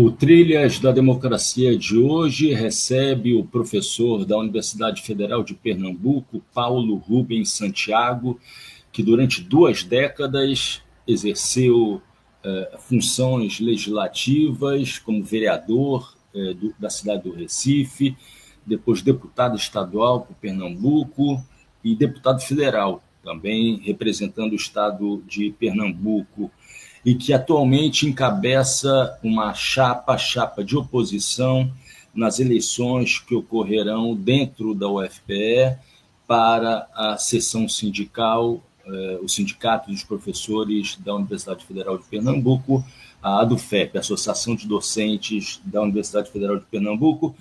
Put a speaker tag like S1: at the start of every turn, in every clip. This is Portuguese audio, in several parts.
S1: O Trilhas da Democracia de hoje recebe o professor da Universidade Federal de Pernambuco, Paulo Rubens Santiago, que durante 2 décadas exerceu funções legislativas como vereador da cidade do Recife, depois deputado estadual por Pernambuco e deputado federal, também representando o estado de Pernambuco, e que atualmente encabeça uma chapa de oposição nas eleições que ocorrerão dentro da UFPE para a seção sindical, o Sindicato dos Professores da Universidade Federal de Pernambuco, a ADUFEP, Associação de Docentes da Universidade Federal de Pernambuco.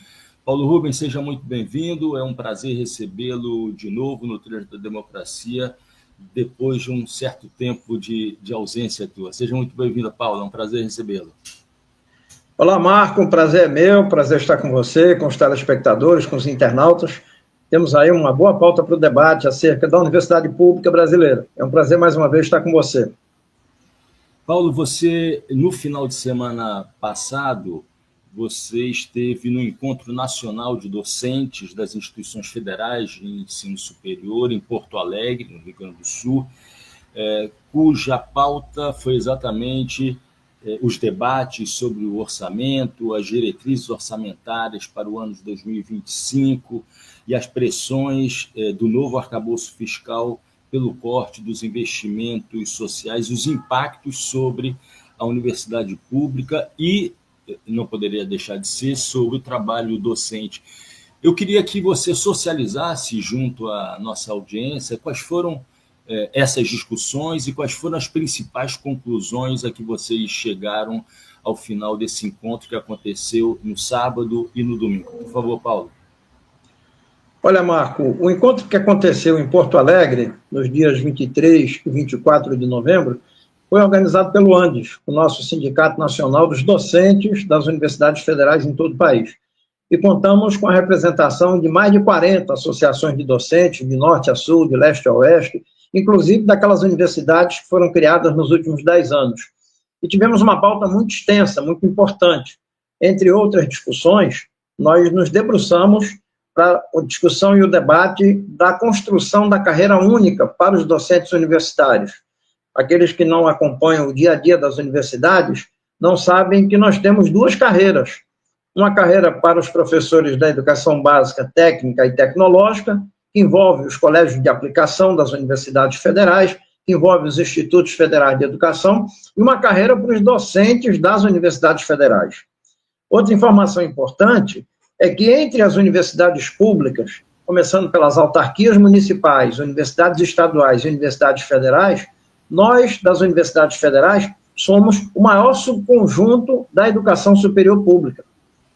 S1: Paulo Rubens, seja muito bem-vindo, é um prazer recebê-lo de novo no Trilhas da Democracia, depois de um certo tempo de ausência tua. Seja muito bem-vindo, Paulo, é um prazer recebê-lo.
S2: Olá, Marco, um prazer é meu, prazer estar com você, com os telespectadores, com os internautas. Temos aí uma boa pauta para o debate acerca da Universidade Pública Brasileira. É um prazer, mais uma vez, estar com você.
S1: Paulo, você, no final de semana passado, você esteve no Encontro Nacional de Docentes das Instituições Federais de Ensino Superior, em Porto Alegre, no Rio Grande do Sul, cuja pauta foi exatamente os debates sobre o orçamento, as diretrizes orçamentárias para o ano de 2025 e as pressões do novo arcabouço fiscal pelo corte dos investimentos sociais, os impactos sobre a universidade pública e, não poderia deixar de ser, sobre o trabalho docente. Eu queria que você socializasse junto à nossa audiência quais foram essas discussões e quais foram as principais conclusões a que vocês chegaram ao final desse encontro que aconteceu no sábado e no domingo. Por favor, Paulo.
S2: Olha, Marco, o encontro que aconteceu em Porto Alegre, nos dias 23 e 24 de novembro, foi organizado pelo ANDES, o nosso Sindicato Nacional dos Docentes das Universidades Federais em todo o país. E contamos com a representação de mais de 40 associações de docentes, de norte a sul, de leste a oeste, inclusive daquelas universidades que foram criadas nos últimos 10 anos. E tivemos uma pauta muito extensa, muito importante. Entre outras discussões, nós nos debruçamos para a discussão e o debate da construção da carreira única para os docentes universitários. Aqueles que não acompanham o dia a dia das universidades não sabem que nós temos 2 carreiras. Uma carreira para os professores da educação básica, técnica e tecnológica, que envolve os colégios de aplicação das universidades federais, que envolve os institutos federais de educação, e uma carreira para os docentes das universidades federais. Outra informação importante é que entre as universidades públicas, começando pelas autarquias municipais, universidades estaduais e universidades federais, nós, das universidades federais, somos o maior subconjunto da educação superior pública.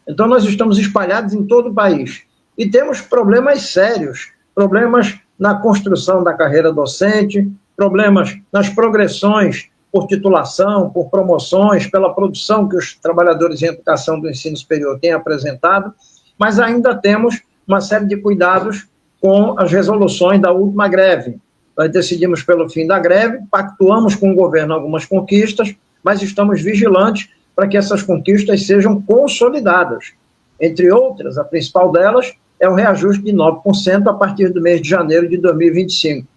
S2: Então, nós estamos espalhados em todo o país. E temos problemas sérios, problemas na construção da carreira docente, problemas nas progressões por titulação, por promoções, pela produção que os trabalhadores em educação do ensino superior têm apresentado, mas ainda temos uma série de cuidados com as resoluções da última greve. Nós decidimos pelo fim da greve, pactuamos com o governo algumas conquistas, mas estamos vigilantes para que essas conquistas sejam consolidadas. Entre outras, a principal delas é o reajuste de 9% a partir do mês de janeiro de 2025.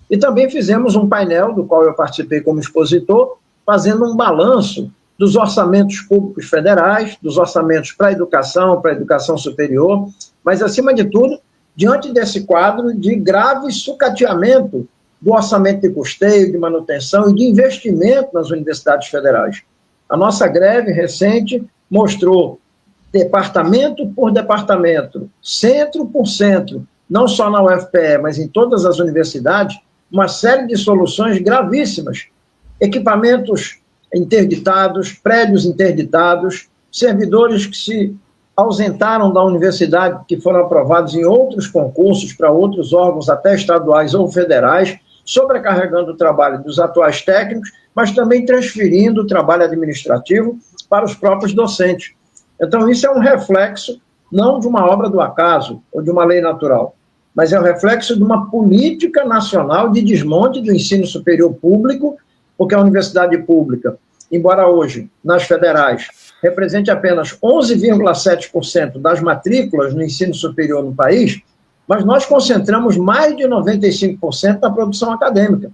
S2: E também fizemos um painel, do qual eu participei como expositor, fazendo um balanço dos orçamentos públicos federais, dos orçamentos para a educação superior, mas, acima de tudo, diante desse quadro de grave sucateamento do orçamento de custeio, de manutenção e de investimento nas universidades federais. A nossa greve recente mostrou, departamento por departamento, centro por centro, não só na UFPE, mas em todas as universidades, uma série de soluções gravíssimas. Equipamentos interditados, prédios interditados, servidores que se ausentaram da universidade, que foram aprovados em outros concursos para outros órgãos, até estaduais ou federais, sobrecarregando o trabalho dos atuais técnicos, mas também transferindo o trabalho administrativo para os próprios docentes. Então, isso é um reflexo, não de uma obra do acaso ou de uma lei natural, mas é um reflexo de uma política nacional de desmonte do ensino superior público, porque a universidade pública, embora hoje, nas federais, represente apenas 11,7% das matrículas no ensino superior no país, mas nós concentramos mais de 95% da produção acadêmica.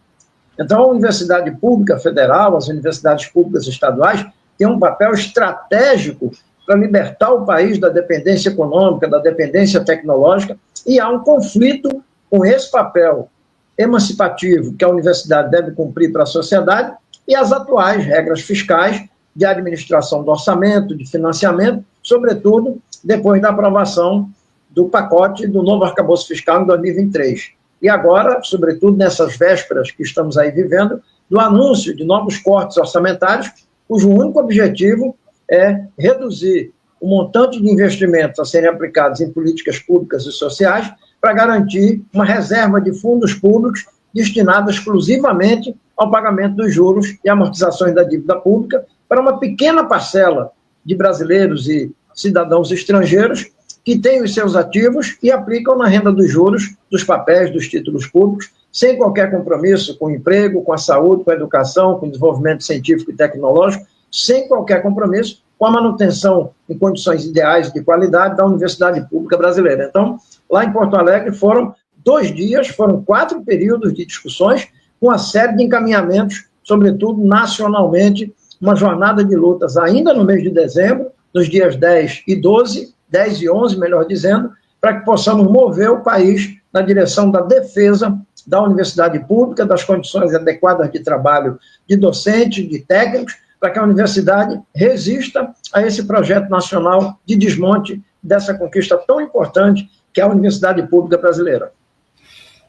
S2: Então, a Universidade Pública Federal, as universidades públicas estaduais, têm um papel estratégico para libertar o país da dependência econômica, da dependência tecnológica, e há um conflito com esse papel emancipativo que a universidade deve cumprir para a sociedade e as atuais regras fiscais de administração do orçamento, de financiamento, sobretudo depois da aprovação do pacote do novo arcabouço fiscal em 2023. E agora, sobretudo nessas vésperas que estamos aí vivendo, do anúncio de novos cortes orçamentários, cujo único objetivo é reduzir o montante de investimentos a serem aplicados em políticas públicas e sociais para garantir uma reserva de fundos públicos destinada exclusivamente ao pagamento dos juros e amortizações da dívida pública para uma pequena parcela de brasileiros e cidadãos estrangeiros que têm os seus ativos e aplicam na renda dos juros, dos papéis, dos títulos públicos, sem qualquer compromisso com o emprego, com a saúde, com a educação, com o desenvolvimento científico e tecnológico, sem qualquer compromisso com a manutenção em condições ideais e de qualidade da Universidade Pública Brasileira. Então, lá em Porto Alegre foram 2 dias, foram 4 períodos de discussões, com uma série de encaminhamentos, sobretudo nacionalmente, uma jornada de lutas ainda no mês de dezembro, nos dias 10 e 12, 10 e 11, melhor dizendo, para que possamos mover o país na direção da defesa da universidade pública, das condições adequadas de trabalho de docentes, de técnicos, para que a universidade resista a esse projeto nacional de desmonte dessa conquista tão importante que é a Universidade Pública Brasileira.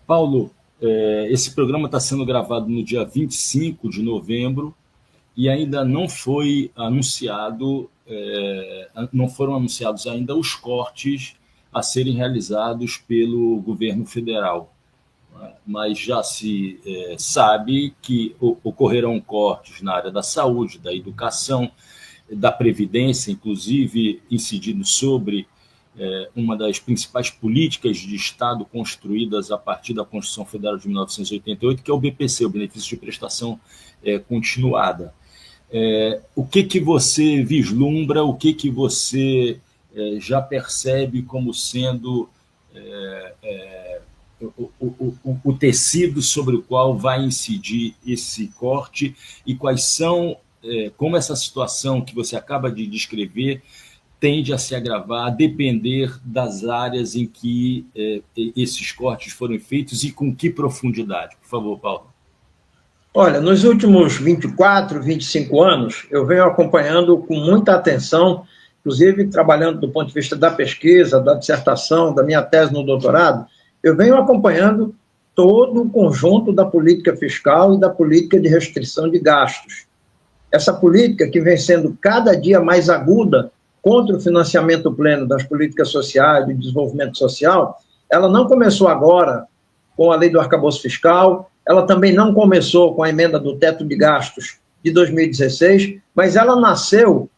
S1: Paulo, esse programa está sendo gravado no dia 25 de novembro e ainda não foi anunciado, não foram anunciados ainda os cortes a serem realizados pelo governo federal. Mas já se sabe que ocorrerão cortes na área da saúde, da educação, da previdência, inclusive incidindo sobre uma das principais políticas de Estado construídas a partir da Constituição Federal de 1988, que é o BPC, o Benefício de Prestação Continuada. O que você vislumbra, o que você já percebe como sendo o tecido sobre o qual vai incidir esse corte e quais são, como essa situação que você acaba de descrever tende a se agravar, a depender das áreas em que esses cortes foram feitos e com que profundidade. Por favor, Paulo.
S2: Olha, nos últimos 24, 25 anos, eu venho acompanhando com muita atenção, inclusive trabalhando do ponto de vista da pesquisa, da dissertação, da minha tese no doutorado, eu venho acompanhando todo o conjunto da política fiscal e da política de restrição de gastos. Essa política que vem sendo cada dia mais aguda contra o financiamento pleno das políticas sociais, do desenvolvimento social, ela não começou agora com a lei do arcabouço fiscal, ela também não começou com a emenda do teto de gastos de 2016, mas ela nasceu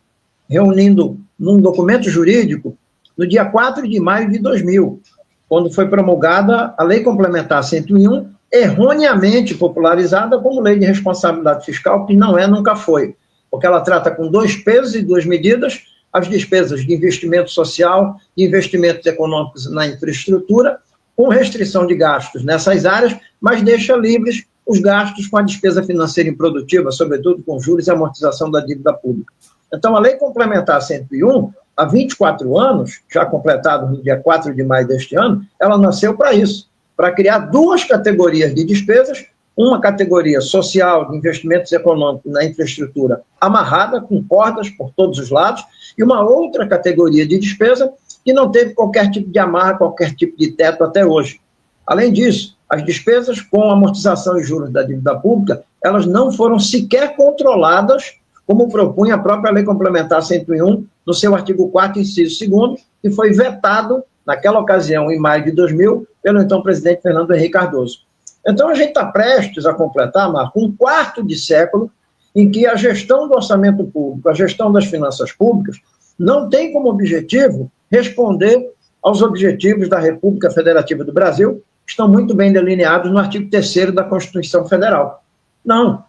S2: reunindo num documento jurídico no dia 4 de maio de 2000, quando foi promulgada a Lei Complementar 101, erroneamente popularizada como Lei de Responsabilidade Fiscal, que não é, nunca foi, porque ela trata com 2 pesos e 2 medidas, as despesas de investimento social, de investimentos econômicos na infraestrutura, com restrição de gastos nessas áreas, mas deixa livres os gastos com a despesa financeira improdutiva, sobretudo com juros e amortização da dívida pública. Então, a Lei Complementar 101, há 24 anos, já completado no dia 4 de maio deste ano, ela nasceu para isso, para criar 2 categorias de despesas, uma categoria social de investimentos econômicos na infraestrutura amarrada, com cordas por todos os lados, e uma outra categoria de despesa que não teve qualquer tipo de amarra, qualquer tipo de teto até hoje. Além disso, as despesas com amortização e juros da dívida pública, elas não foram sequer controladas, como propunha a própria Lei Complementar 101, no seu artigo 4º, inciso 2º, que foi vetado, naquela ocasião, em maio de 2000, pelo então presidente Fernando Henrique Cardoso. Então, a gente está prestes a completar, Marco, um quarto de século em que a gestão do orçamento público, a gestão das finanças públicas, não tem como objetivo responder aos objetivos da República Federativa do Brasil, que estão muito bem delineados no artigo 3º da Constituição Federal. Não.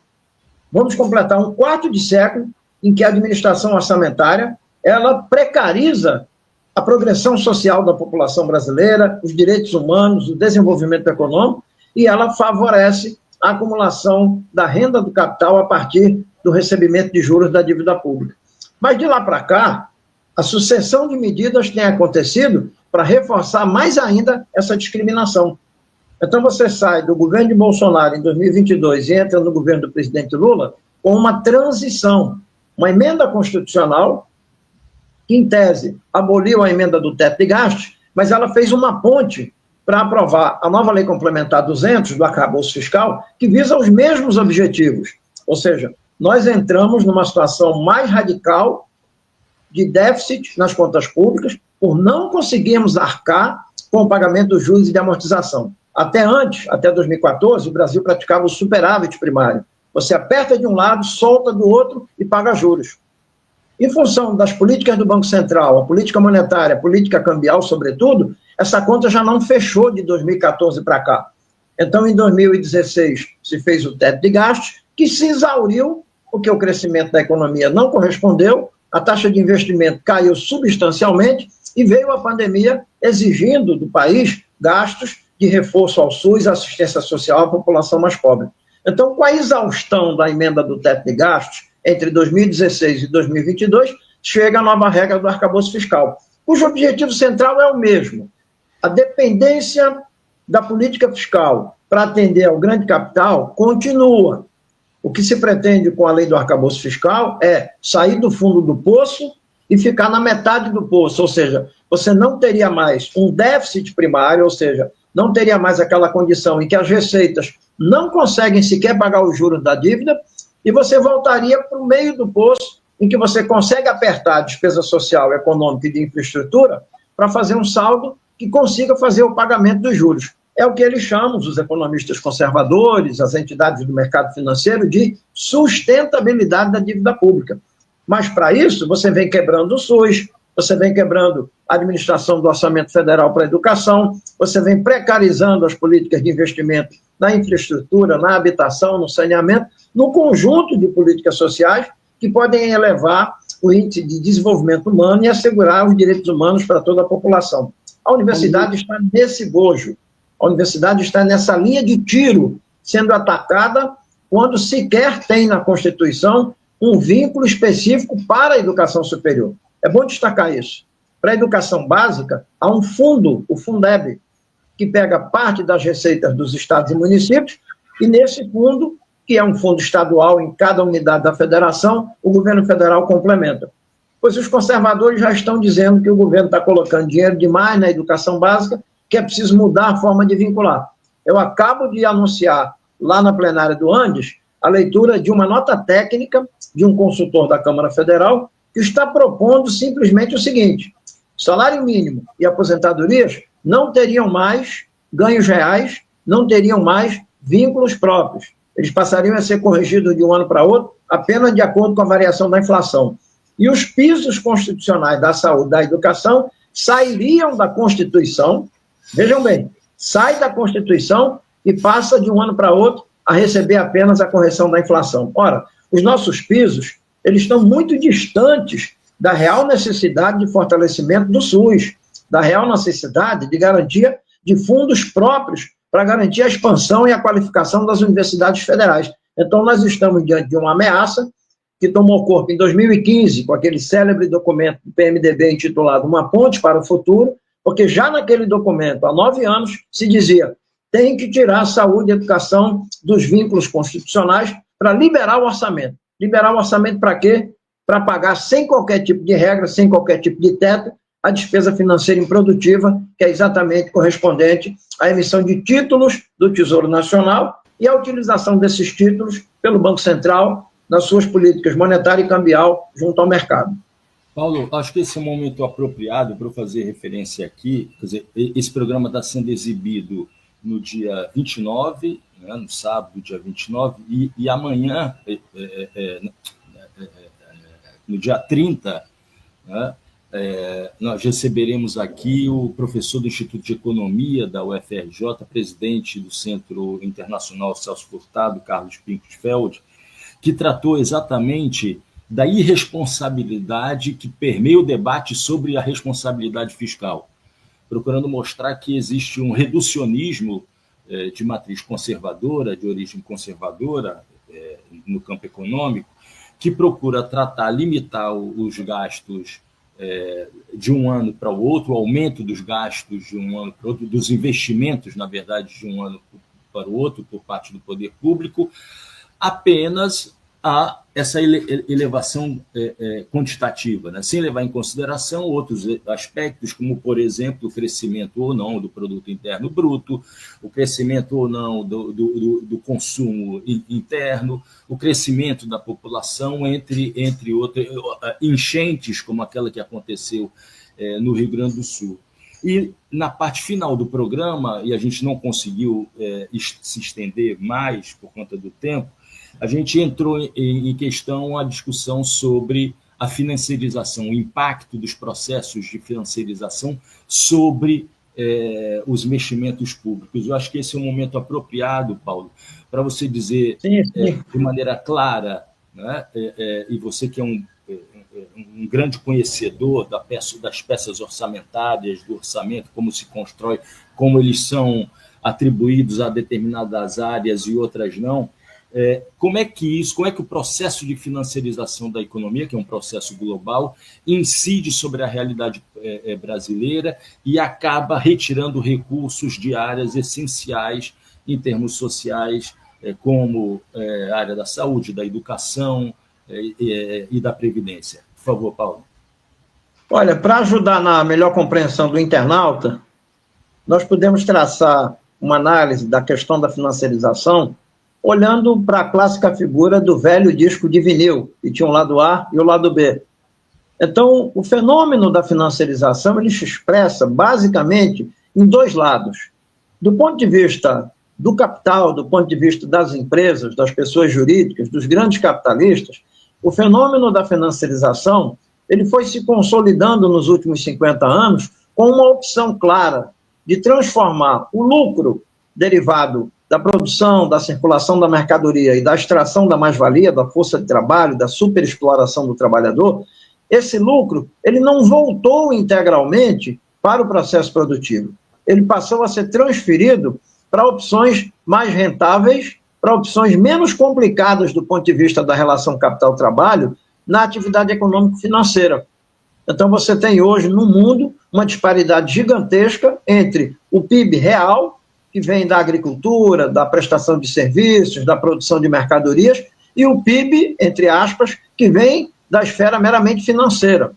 S2: Vamos completar um quarto de século em que a administração orçamentária ela precariza a progressão social da população brasileira, os direitos humanos, o desenvolvimento econômico, e ela favorece a acumulação da renda do capital a partir do recebimento de juros da dívida pública. Mas de lá para cá, a sucessão de medidas tem acontecido para reforçar mais ainda essa discriminação. Então você sai do governo de Bolsonaro em 2022 e entra no governo do presidente Lula com uma transição, uma emenda constitucional que, em tese, aboliu a emenda do teto de gastos, mas ela fez uma ponte para aprovar a nova Lei Complementar 200 do arcabouço fiscal, que visa os mesmos objetivos. Ou seja, nós entramos numa situação mais radical de déficit nas contas públicas por não conseguirmos arcar com o pagamento dos juros e de amortização. Até antes, até 2014, o Brasil praticava o superávit primário. Você aperta de um lado, solta do outro e paga juros. Em função das políticas do Banco Central, a política monetária, a política cambial, sobretudo, essa conta já não fechou de 2014 para cá. Então, em 2016, se fez o teto de gastos, que se exauriu, porque o crescimento da economia não correspondeu, a taxa de investimento caiu substancialmente e veio a pandemia exigindo do país gastos de reforço ao SUS, assistência social à população mais pobre. Então, com a exaustão da emenda do teto de gastos, entre 2016 e 2022, chega a nova regra do arcabouço fiscal, cujo objetivo central é o mesmo. A dependência da política fiscal para atender ao grande capital continua. O que se pretende com a lei do arcabouço fiscal é sair do fundo do poço e ficar na metade do poço, ou seja, você não teria mais um déficit primário, ou seja, não teria mais aquela condição em que as receitas não conseguem sequer pagar os juros da dívida, e você voltaria para o meio do poço, em que você consegue apertar a despesa social, econômica e de infraestrutura para fazer um saldo que consiga fazer o pagamento dos juros. É o que eles chamam, os economistas conservadores, as entidades do mercado financeiro, de sustentabilidade da dívida pública. Mas, para isso, você vem quebrando o SUS, você vem quebrando a administração do orçamento federal para a educação, você vem precarizando as políticas de investimento na infraestrutura, na habitação, no saneamento, no conjunto de políticas sociais que podem elevar o índice de desenvolvimento humano e assegurar os direitos humanos para toda a população. A universidade está nesse bojo, a universidade está nessa linha de tiro, sendo atacada quando sequer tem na Constituição um vínculo específico para a educação superior. É bom destacar isso. Para a educação básica, há um fundo, o Fundeb, que pega parte das receitas dos estados e municípios, e nesse fundo, que é um fundo estadual em cada unidade da federação, o governo federal complementa. Pois os conservadores já estão dizendo que o governo está colocando dinheiro demais na educação básica, que é preciso mudar a forma de vincular. Eu acabo de anunciar, lá na plenária do Andes, a leitura de uma nota técnica de um consultor da Câmara Federal, que está propondo simplesmente o seguinte: salário mínimo e aposentadorias não teriam mais ganhos reais, não teriam mais vínculos próprios. Eles passariam a ser corrigidos de um ano para outro apenas de acordo com a variação da inflação. E os pisos constitucionais da saúde e da educação sairiam da Constituição, vejam bem, sai da Constituição e passa de um ano para outro a receber apenas a correção da inflação. Ora, os nossos pisos, eles estão muito distantes da real necessidade de fortalecimento do SUS, da real necessidade de garantia de fundos próprios para garantir a expansão e a qualificação das universidades federais. Então, nós estamos diante de uma ameaça que tomou corpo em 2015, com aquele célebre documento do PMDB intitulado Uma Ponte para o Futuro, porque já naquele documento, há 9 anos, se dizia: tem que tirar a saúde e a educação dos vínculos constitucionais para liberar o orçamento. Liberar o orçamento para quê? Para pagar sem qualquer tipo de regra, sem qualquer tipo de teto, a despesa financeira improdutiva, que é exatamente correspondente à emissão de títulos do Tesouro Nacional e a utilização desses títulos pelo Banco Central nas suas políticas monetária e cambial junto ao mercado.
S1: Paulo, acho que esse é um momento apropriado para eu fazer referência aqui. Quer dizer, esse programa está sendo exibido no dia 29, né, no sábado, dia 29, e amanhã, no dia 30, né, nós receberemos aqui o professor do Instituto de Economia da UFRJ, presidente do Centro Internacional Celso Furtado, Carlos Pinto de Feld, que tratou exatamente da irresponsabilidade que permeia o debate sobre a responsabilidade fiscal, procurando mostrar que existe um reducionismo de matriz conservadora, de origem conservadora, no campo econômico, que procura tratar, limitar os gastos de um ano para o outro, o aumento dos gastos de um ano para o outro, dos investimentos, na verdade, de um ano para o outro, por parte do poder público, apenas a essa elevação quantitativa, né? Sem levar em consideração outros aspectos, como, por exemplo, o crescimento ou não do produto interno bruto, o crescimento ou não do consumo interno, o crescimento da população, entre outras enchentes, como aquela que aconteceu no Rio Grande do Sul. E na parte final do programa, e a gente não conseguiu se estender mais por conta do tempo, a gente entrou em questão a discussão sobre a financiarização, o impacto dos processos de financiarização sobre os investimentos públicos. Eu acho que esse é um momento apropriado, Paulo, para você dizer de maneira clara, né, e você que é um grande conhecedor das peças orçamentárias, do orçamento, como se constrói, como eles são atribuídos a determinadas áreas e outras não. Como é que o processo de financiarização da economia, que é um processo global, incide sobre a realidade brasileira e acaba retirando recursos de áreas essenciais em termos sociais, como a área da saúde, da educação e da previdência? Por favor, Paulo.
S2: Olha, para ajudar na melhor compreensão do internauta, nós podemos traçar uma análise da questão da financiarização olhando para a clássica figura do velho disco de vinil, que tinha o lado A e o lado B. Então, o fenômeno da financiarização ele se expressa basicamente em dois lados. Do ponto de vista do capital, do ponto de vista das empresas, das pessoas jurídicas, dos grandes capitalistas, o fenômeno da financiarização ele foi se consolidando nos últimos 50 anos com uma opção clara de transformar o lucro derivado da produção, da circulação da mercadoria e da extração da mais-valia, da força de trabalho, da superexploração do trabalhador, esse lucro ele não voltou integralmente para o processo produtivo. Ele passou a ser transferido para opções mais rentáveis, para opções menos complicadas do ponto de vista da relação capital-trabalho na atividade econômico-financeira. Então, você tem hoje no mundo uma disparidade gigantesca entre o PIB real, que vem da agricultura, da prestação de serviços, da produção de mercadorias, e o PIB, entre aspas, que vem da esfera meramente financeira.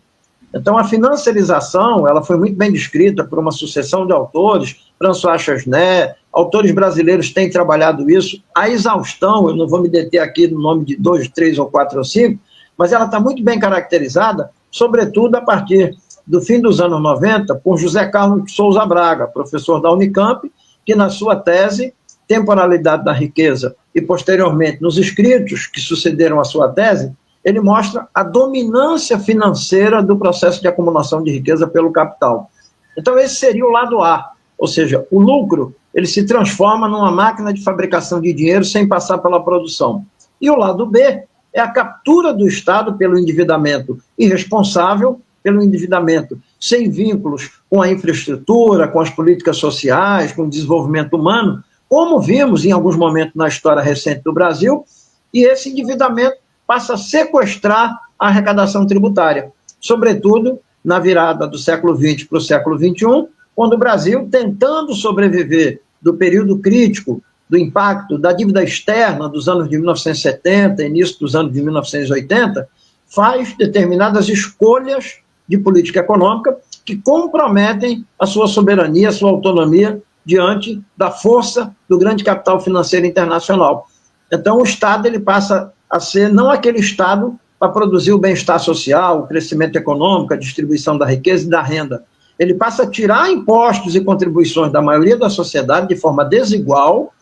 S2: Então, a financiarização ela foi muito bem descrita por uma sucessão de autores, François Chesnais, autores brasileiros têm trabalhado isso à exaustão, eu não vou me deter aqui no nome de 2, 3 ou 4 ou 5, mas ela está muito bem caracterizada, sobretudo a partir do fim dos anos 90, por José Carlos de Souza Braga, professor da Unicamp, que na sua tese, Temporalidade da Riqueza, e posteriormente nos escritos que sucederam a sua tese, ele mostra a dominância financeira do processo de acumulação de riqueza pelo capital. Então esse seria o lado A, ou seja, o lucro ele se transforma numa máquina de fabricação de dinheiro sem passar pela produção. E o lado B é a captura do Estado pelo endividamento irresponsável, pelo endividamento sem vínculos com a infraestrutura, com as políticas sociais, com o desenvolvimento humano, como vimos em alguns momentos na história recente do Brasil, e esse endividamento passa a sequestrar a arrecadação tributária, sobretudo na virada do século XX para o século XXI, quando o Brasil, tentando sobreviver do período crítico do impacto da dívida externa dos anos de 1970, início dos anos de 1980, faz determinadas escolhas de política econômica que comprometem a sua soberania, a sua autonomia diante da força do grande capital financeiro internacional. Então, o Estado ele passa a ser não aquele Estado para produzir o bem-estar social, o crescimento econômico, a distribuição da riqueza e da renda. Ele passa a tirar impostos e contribuições da maioria da sociedade de forma desigual,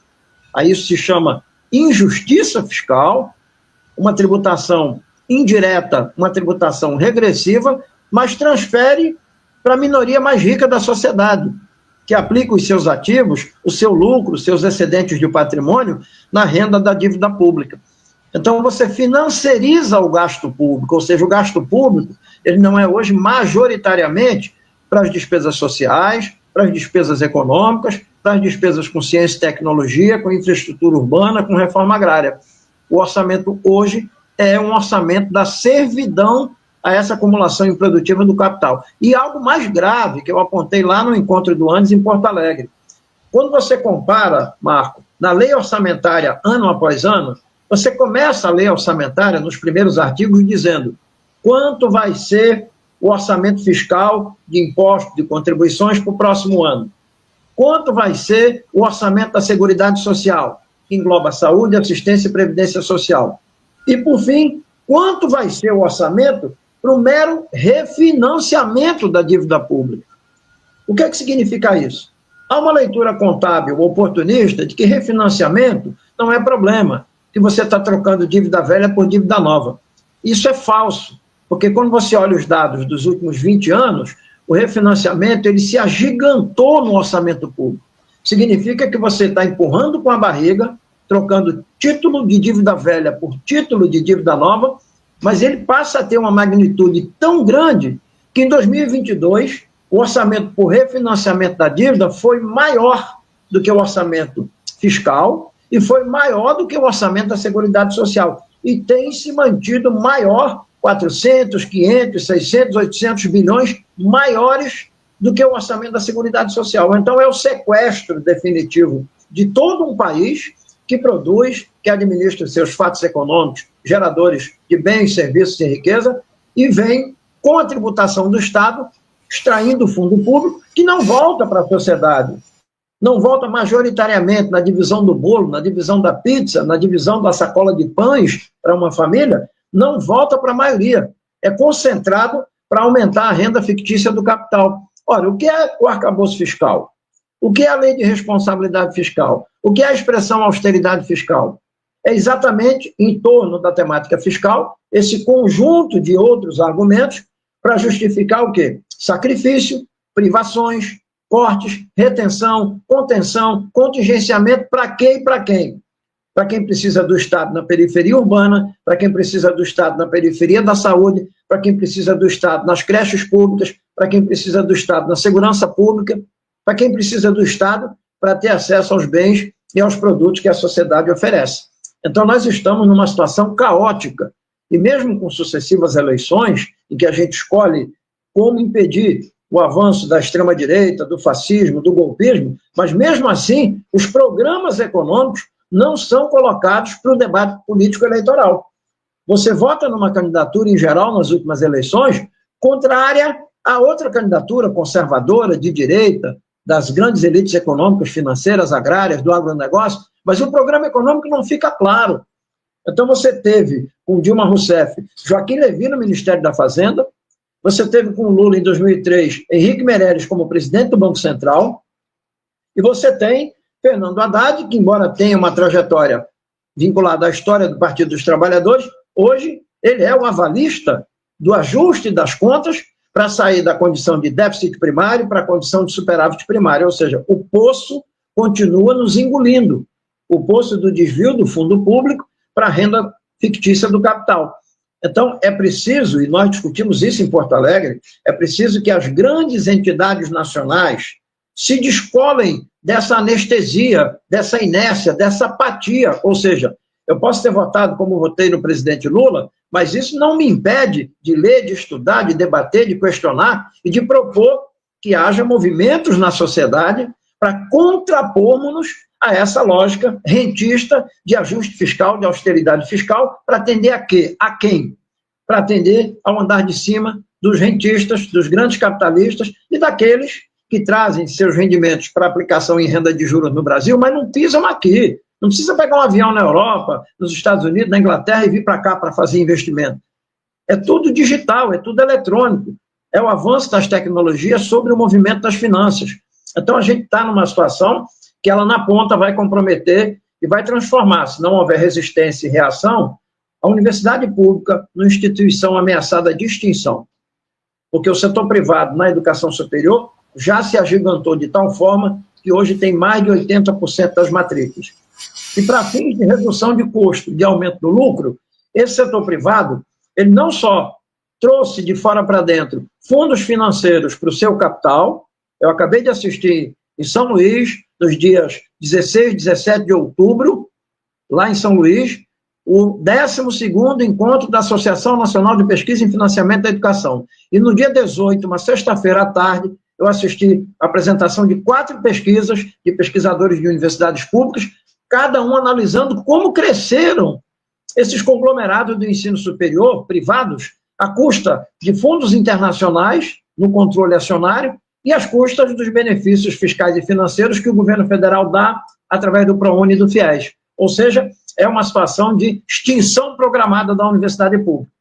S2: aí isso se chama injustiça fiscal, uma tributação indireta, uma tributação regressiva, mas transfere para a minoria mais rica da sociedade, que aplica os seus ativos, o seu lucro, os seus excedentes de patrimônio na renda da dívida pública. Então, você financiariza o gasto público, ou seja, o gasto público, ele não é hoje majoritariamente para as despesas sociais, para as despesas econômicas, para as despesas com ciência e tecnologia, com infraestrutura urbana, com reforma agrária. O orçamento hoje é um orçamento da servidão a essa acumulação improdutiva do capital. E algo mais grave, que eu apontei lá no encontro do Andes em Porto Alegre. Quando você compara, Marco, na lei orçamentária ano após ano, você começa a lei orçamentária nos primeiros artigos dizendo quanto vai ser o orçamento fiscal de impostos, de contribuições para o próximo ano. Quanto vai ser o orçamento da Seguridade Social, que engloba saúde, assistência e previdência social. E, por fim, quanto vai ser o orçamento para o mero refinanciamento da dívida pública. O que é que significa isso? Há uma leitura contábil oportunista de que refinanciamento não é problema, que você está trocando dívida velha por dívida nova. Isso é falso, porque quando você olha os dados dos últimos 20 anos, o refinanciamento ele se agigantou no orçamento público. Significa que você está empurrando com a barriga, trocando título de dívida velha por título de dívida nova, mas ele passa a ter uma magnitude tão grande que em 2022 o orçamento por refinanciamento da dívida foi maior do que o orçamento fiscal e foi maior do que o orçamento da Seguridade Social. E tem se mantido maior, 400, 500, 600, 800 bilhões maiores do que o orçamento da Seguridade Social. Então é o sequestro definitivo de todo um país que produz, que administra seus fatos econômicos, geradores de bens, serviços e riqueza, e vem com a tributação do Estado, extraindo o fundo público, que não volta para a sociedade, não volta majoritariamente na divisão do bolo, na divisão da pizza, na divisão da sacola de pães para uma família, não volta para a maioria. É concentrado para aumentar a renda fictícia do capital. Ora, o que é o arcabouço fiscal? O que é a lei de responsabilidade fiscal? O que é a expressão austeridade fiscal? É exatamente em torno da temática fiscal esse conjunto de outros argumentos para justificar o quê? Sacrifício, privações, cortes, retenção, contenção, contingenciamento, para quê e para quem? Para quem precisa do Estado na periferia urbana, para quem precisa do Estado na periferia da saúde, para quem precisa do Estado nas creches públicas, para quem precisa do Estado na segurança pública, para quem precisa do Estado para ter acesso aos bens e aos produtos que a sociedade oferece. Então, nós estamos numa situação caótica, e mesmo com sucessivas eleições, em que a gente escolhe como impedir o avanço da extrema-direita, do fascismo, do golpismo, mas mesmo assim, os programas econômicos não são colocados para o debate político-eleitoral. Você vota numa candidatura, em geral, nas últimas eleições, contrária a outra candidatura conservadora, de direita, das grandes elites econômicas, financeiras, agrárias, do agronegócio, mas o programa econômico não fica claro. Então, você teve com Dilma Rousseff, Joaquim Levy no Ministério da Fazenda, você teve com Lula, em 2003, Henrique Meirelles como presidente do Banco Central, e você tem Fernando Haddad, que, embora tenha uma trajetória vinculada à história do Partido dos Trabalhadores, hoje ele é o avalista do ajuste das contas para sair da condição de déficit primário para a condição de superávit primário, ou seja, o poço continua nos engolindo, o poço do desvio do fundo público para a renda fictícia do capital. Então, é preciso, e nós discutimos isso em Porto Alegre, é preciso que as grandes entidades nacionais se descolem dessa anestesia, dessa inércia, dessa apatia, ou seja, eu posso ter votado como votei no presidente Lula, mas isso não me impede de ler, de estudar, de debater, de questionar e de propor que haja movimentos na sociedade para contrapormos-nos a essa lógica rentista de ajuste fiscal, de austeridade fiscal, para atender a quê? A quem? Para atender ao andar de cima dos rentistas, dos grandes capitalistas e daqueles que trazem seus rendimentos para aplicação em renda de juros no Brasil, mas não pisam aqui. Não precisa pegar um avião na Europa, nos Estados Unidos, na Inglaterra e vir para cá para fazer investimento. É tudo digital, é tudo eletrônico. É o avanço das tecnologias sobre o movimento das finanças. Então, a gente está numa situação que ela, na ponta, vai comprometer e vai transformar, se não houver resistência e reação, a universidade pública numa instituição ameaçada de extinção. Porque o setor privado na educação superior já se agigantou de tal forma que hoje tem mais de 80% das matrículas. E para fins de redução de custo, de aumento do lucro, esse setor privado, ele não só trouxe de fora para dentro fundos financeiros para o seu capital. Eu acabei de assistir em São Luís, nos dias 16 e 17 de outubro, lá em São Luís, o 12º encontro da Associação Nacional de Pesquisa em Financiamento da Educação. E no dia 18, uma sexta-feira à tarde, eu assisti a apresentação de 4 pesquisas de pesquisadores de universidades públicas, cada um analisando como cresceram esses conglomerados do ensino superior, privados, à custa de fundos internacionais, no controle acionário, e às custas dos benefícios fiscais e financeiros que o governo federal dá através do ProUni e do FIES. Ou seja, é uma situação de extinção programada da universidade pública.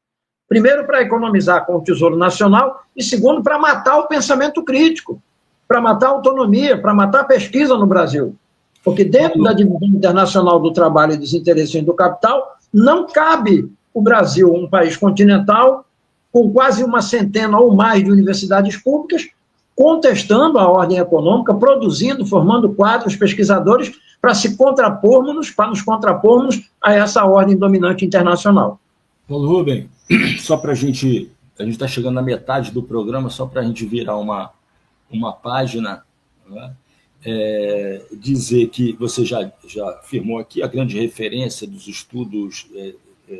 S2: Primeiro, para economizar com o Tesouro Nacional, e segundo, para matar o pensamento crítico, para matar a autonomia, para matar a pesquisa no Brasil. Porque dentro da divisão internacional do trabalho e dos interesses do capital, não cabe o Brasil, um país continental, com quase uma centena ou mais de universidades públicas, contestando a ordem econômica, produzindo, formando quadros, pesquisadores, para nos contrapormos a essa ordem dominante internacional.
S1: Paulo Rubem, só para a gente está chegando na metade do programa, só para a gente virar uma página, né? Dizer que você já afirmou aqui a grande referência dos estudos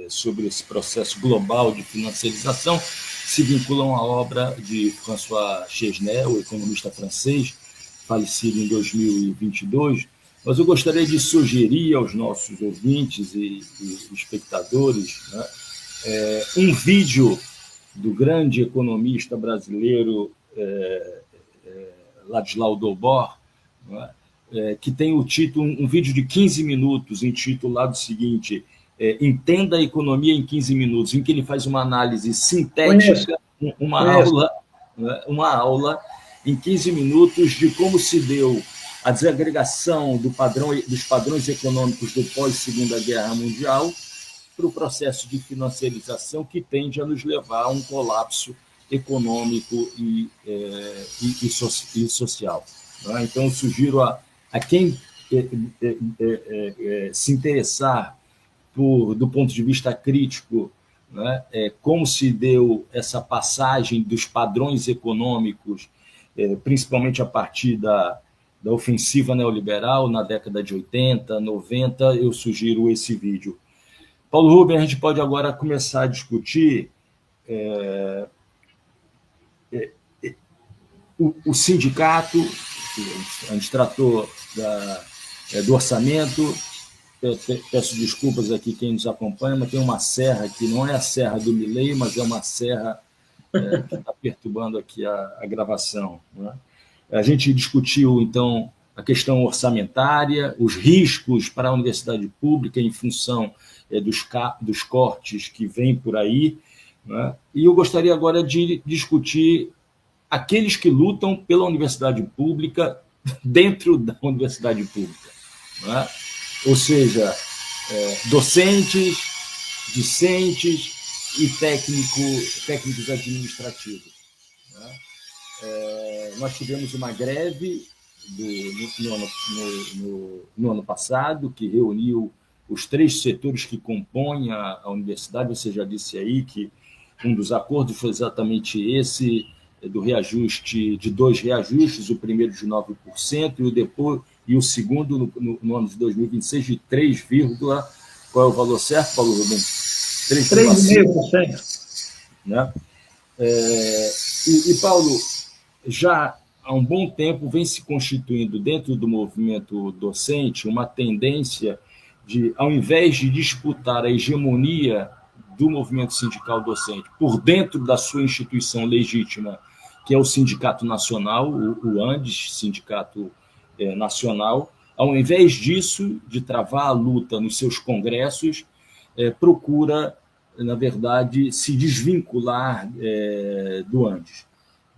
S1: sobre esse processo global de financiarização se vinculam à obra de François Chesnel, o economista francês, falecido em 2022, mas eu gostaria de sugerir aos nossos ouvintes e espectadores, né, um vídeo do grande economista brasileiro Ladislau Dobor, né, que tem o título, um vídeo de 15 minutos, intitulado o seguinte: Entenda a Economia em 15 Minutos, em que ele faz uma análise sintética, uma aula em 15 minutos de como se deu a desagregação dos padrões econômicos do pós-Segunda Guerra Mundial para o processo de financiarização que tende a nos levar a um colapso econômico e social. Então, eu sugiro a quem se interessar do ponto de vista crítico, né, como se deu essa passagem dos padrões econômicos, principalmente a partir da ofensiva neoliberal na década de 80, 90, eu sugiro esse vídeo. Paulo Rubem, a gente pode agora começar a discutir o sindicato. A gente tratou do orçamento. Peço desculpas aqui quem nos acompanha, mas tem uma serra que não é a serra do Milei, mas é uma serra que está perturbando aqui a gravação, né? A gente discutiu, então, a questão orçamentária, os riscos para a universidade pública em função dos cortes que vêm por aí, né? E eu gostaria agora de discutir aqueles que lutam pela universidade pública dentro da universidade pública, né? Ou seja, docentes, discentes e técnicos administrativos, né? Nós tivemos uma greve no ano passado, que reuniu os 3 setores que compõem a universidade. Você já disse aí que um dos acordos foi exatamente esse, do reajuste, de 2 reajustes, o primeiro de 9% e o segundo, no ano de 2026, de 3, qual é o valor certo, Paulo Rubem?
S2: 3,5%.
S1: Né? E, Paulo, já há um bom tempo vem se constituindo dentro do movimento docente uma tendência de, ao invés de disputar a hegemonia do movimento sindical docente por dentro da sua instituição legítima, que é o Sindicato Nacional, o ANDES, Sindicato Nacional, ao invés disso, de travar a luta nos seus congressos, procura, na verdade, se desvincular do ANDES.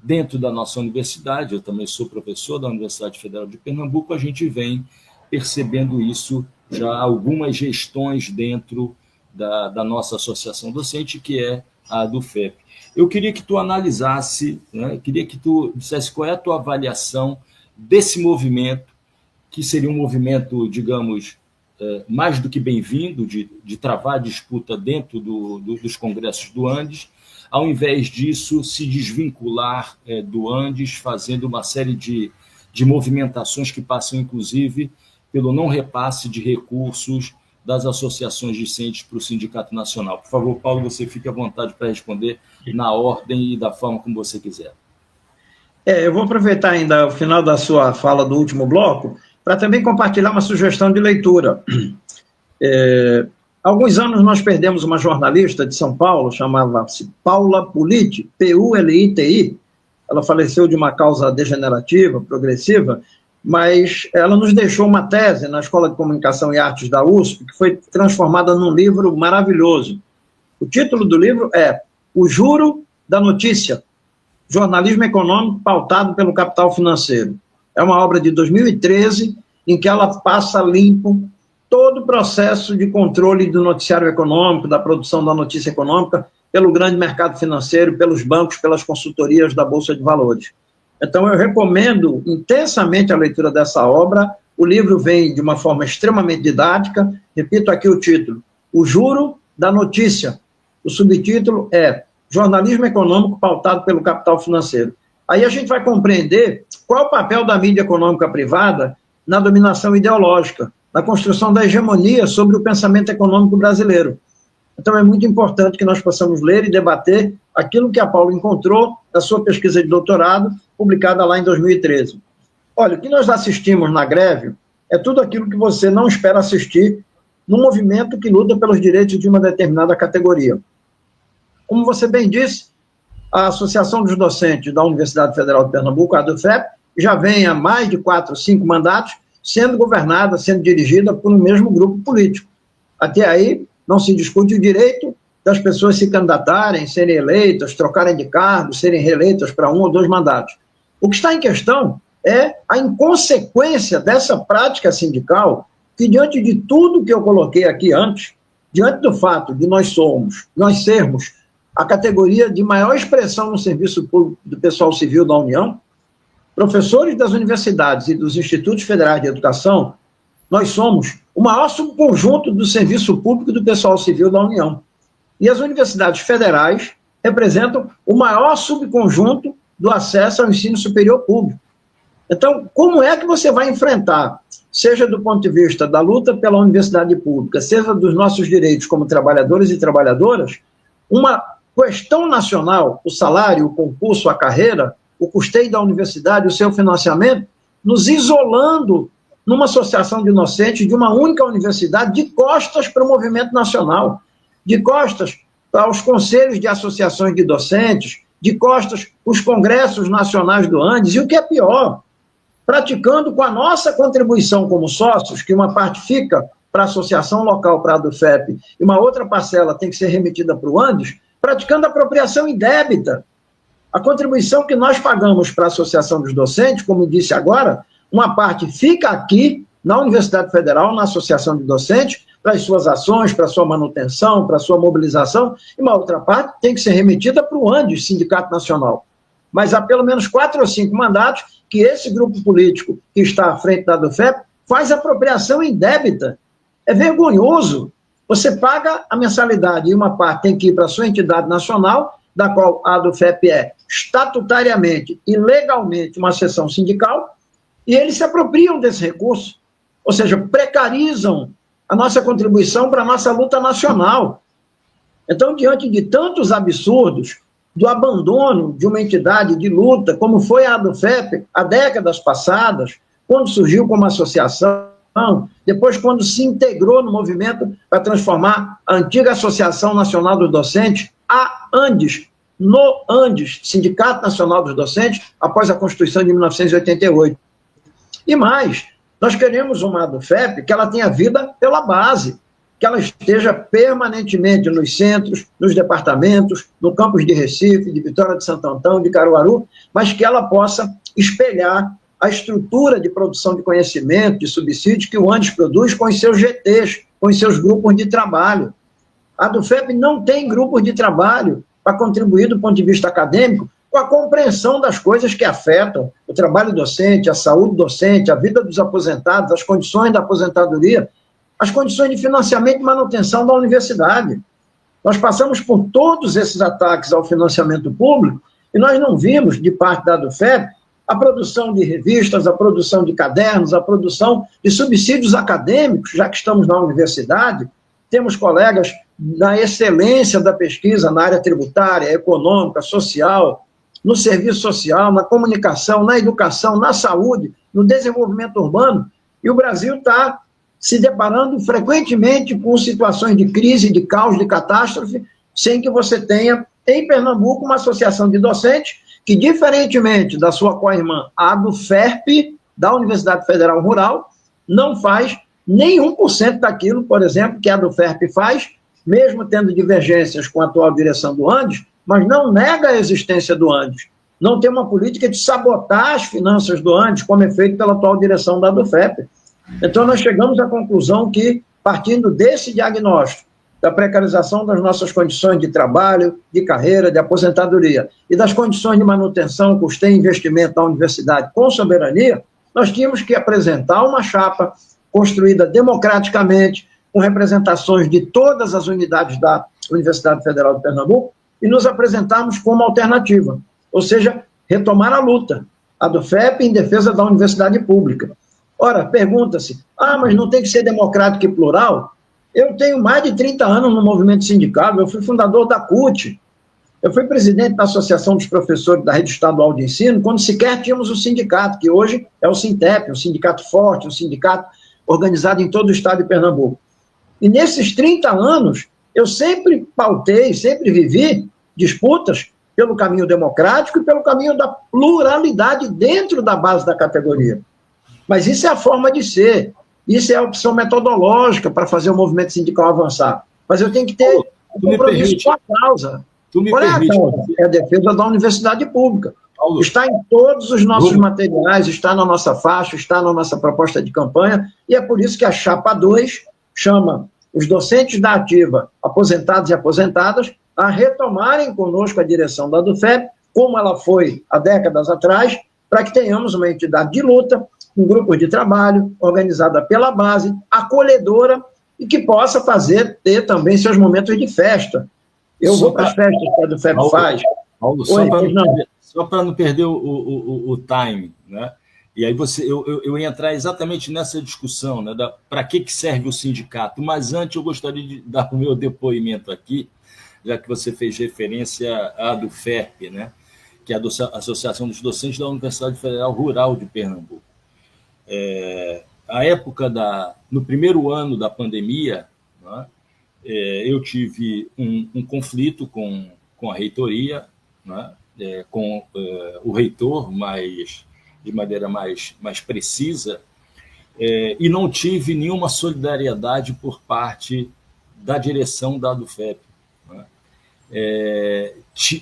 S1: Dentro da nossa universidade, eu também sou professor da Universidade Federal de Pernambuco, a gente vem percebendo isso já há algumas gestões dentro da nossa associação docente, que é a do FEP. Eu queria que tu analisasse, né, queria que tu dissesse qual é a tua avaliação desse movimento, que seria um movimento, digamos, mais do que bem-vindo de travar a disputa dentro dos congressos do Andes, ao invés disso, se desvincular do Andes, fazendo uma série de movimentações que passam, inclusive, pelo não repasse de recursos das associações discentes para o Sindicato Nacional. Por favor, Paulo, você fique à vontade para responder na ordem e da forma como você quiser.
S2: Eu vou aproveitar ainda o final da sua fala do último bloco para também compartilhar uma sugestão de leitura. Há alguns anos nós perdemos uma jornalista de São Paulo, chamava-se Paula Puliti, P-U-L-I-T-I. Ela faleceu de uma causa degenerativa, progressiva, mas ela nos deixou uma tese na Escola de Comunicação e Artes da USP, que foi transformada num livro maravilhoso. O título do livro é O Juro da Notícia, jornalismo econômico pautado pelo capital financeiro. É uma obra de 2013, em que ela passa limpo todo o processo de controle do noticiário econômico, da produção da notícia econômica, pelo grande mercado financeiro, pelos bancos, pelas consultorias da Bolsa de Valores. Então, eu recomendo intensamente a leitura dessa obra. O livro vem de uma forma extremamente didática. Repito aqui o título: O Juro da Notícia. O subtítulo é Jornalismo Econômico Pautado pelo Capital Financeiro. Aí a gente vai compreender qual é o papel da mídia econômica privada na dominação ideológica, na construção da hegemonia sobre o pensamento econômico brasileiro. Então, é muito importante que nós possamos ler e debater aquilo que a Paula encontrou na sua pesquisa de doutorado, publicada lá em 2013. Olha, o que nós assistimos na greve é tudo aquilo que você não espera assistir num movimento que luta pelos direitos de uma determinada categoria. Como você bem disse, a Associação dos Docentes da Universidade Federal de Pernambuco, a ADUFEP, já vem há mais de 4 ou 5 mandatos sendo governada, sendo dirigida por um mesmo grupo político. Até aí, não se discute o direito das pessoas se candidatarem, serem eleitas, trocarem de cargo, serem reeleitas para 1 ou 2 mandatos. O que está em questão é a inconsequência dessa prática sindical, que diante de tudo que eu coloquei aqui antes, diante do fato de nós sermos a categoria de maior expressão no serviço público do pessoal civil da União, professores das universidades e dos institutos federais de educação, nós somos o maior subconjunto do serviço público do pessoal civil da União. E as universidades federais representam o maior subconjunto do acesso ao ensino superior público. Então, como é que você vai enfrentar, seja do ponto de vista da luta pela universidade pública, seja dos nossos direitos como trabalhadores e trabalhadoras, uma questão nacional, o salário, o concurso, a carreira, o custeio da universidade, o seu financiamento, nos isolando numa associação de docentes de uma única universidade, de costas para o movimento nacional, de costas para os conselhos de associações de docentes, de costas os congressos nacionais do Andes, e o que é pior, praticando com a nossa contribuição como sócios, que uma parte fica para a associação local, para a ADUFEP, e uma outra parcela tem que ser remetida para o Andes, praticando apropriação indébita. A contribuição que nós pagamos para a Associação dos Docentes, como disse agora, uma parte fica aqui, na Universidade Federal, na Associação de Docentes, para as suas ações, para a sua manutenção, para a sua mobilização, e uma outra parte tem que ser remetida para o Andes, Sindicato Nacional. Mas há pelo menos 4 ou 5 mandatos que esse grupo político que está à frente da ADUFEP faz apropriação indébita. É vergonhoso. Você paga a mensalidade e uma parte tem que ir para a sua entidade nacional, da qual a ADUFEP é estatutariamente e legalmente uma seção sindical, e eles se apropriam desse recurso, ou seja, precarizam a nossa contribuição para a nossa luta nacional. Então, diante de tantos absurdos, do abandono de uma entidade de luta, como foi a ADUFEP há décadas passadas, quando surgiu como associação, depois quando se integrou no movimento para transformar a antiga Associação Nacional dos Docentes, a Andes, no Andes, Sindicato Nacional dos Docentes, após a Constituição de 1988. E mais, nós queremos uma ADUFEP que ela tenha vida pela base, que ela esteja permanentemente nos centros, nos departamentos, no campus de Recife, de Vitória de Santo Antão, de Caruaru, mas que ela possa espelhar a estrutura de produção de conhecimento, de subsídios que o Andes produz com os seus GTs, com os seus grupos de trabalho. A ADUFEP não tem grupos de trabalho para contribuir do ponto de vista acadêmico com a compreensão das coisas que afetam o trabalho docente, a saúde docente, a vida dos aposentados, as condições da aposentadoria. as condições de financiamento e manutenção da universidade. Nós passamos por todos esses ataques ao financiamento público e nós não vimos, de parte da ADUFEP, a produção de revistas, a produção de cadernos, a produção de subsídios acadêmicos, já que estamos na universidade, temos colegas da excelência da pesquisa na área tributária, econômica, social, no serviço social, na comunicação, na educação, na saúde, no desenvolvimento urbano, e o Brasil está se deparando frequentemente com situações de crise, de caos, de catástrofe, sem que você tenha, em Pernambuco, uma associação de docentes que, diferentemente da sua co-irmã, a ADUFERP, da Universidade Federal Rural, não faz nem 1% daquilo, por exemplo, que a ADUFERP faz, mesmo tendo divergências com a atual direção do Andes, mas não nega a existência do Andes. Não tem uma política de sabotar as finanças do Andes, como é feito pela atual direção da ADUFEP. Então, nós chegamos à conclusão que, partindo desse diagnóstico, da precarização das nossas condições de trabalho, de carreira, de aposentadoria, e das condições de manutenção, custeio e investimento da universidade com soberania, nós tínhamos que apresentar uma chapa construída democraticamente, com representações de todas as unidades da Universidade Federal de Pernambuco, e nos apresentarmos como alternativa, ou seja, retomar a luta, a do FEP em defesa da universidade pública. Ora, pergunta-se, mas não tem que ser democrático e plural? Eu tenho mais de 30 anos no movimento sindical, eu fui fundador da CUT, eu fui presidente da Associação dos Professores da Rede Estadual de Ensino, quando sequer tínhamos o sindicato, que hoje é o Sintep, um sindicato forte, um sindicato organizado em todo o estado de Pernambuco. E nesses 30 anos, eu sempre pautei, sempre vivi disputas pelo caminho democrático e pelo caminho da pluralidade dentro da base da categoria. Mas isso é a forma de ser, isso é a opção metodológica para fazer o movimento sindical avançar. Mas eu tenho que ter um compromisso com a causa. Qual é a causa? É a defesa da universidade pública. Paulo, está em todos os nossos materiais, está na nossa faixa, está na nossa proposta de campanha, e é por isso que a Chapa 2 chama os docentes da ativa, aposentados e aposentadas, a retomarem conosco a direção da ADUFEP, como ela foi há décadas atrás, para que tenhamos uma entidade de luta, um grupo de trabalho, organizada pela base, acolhedora, e que possa ter também seus momentos de festa. Eu vou para as festas que a ADUFEP faz.
S1: Paulo, só para não perder o time, né? E aí eu ia entrar exatamente nessa discussão, né, para que serve o sindicato. Mas antes eu gostaria de dar o meu depoimento aqui, já que você fez referência à ADUFERP, né, que é a Associação dos Docentes da Universidade Federal Rural de Pernambuco. A época no primeiro ano da pandemia, né, eu tive um conflito com a reitoria, né, com o reitor, mas de maneira mais precisa, e não tive nenhuma solidariedade por parte da direção da ADUFEP. Né?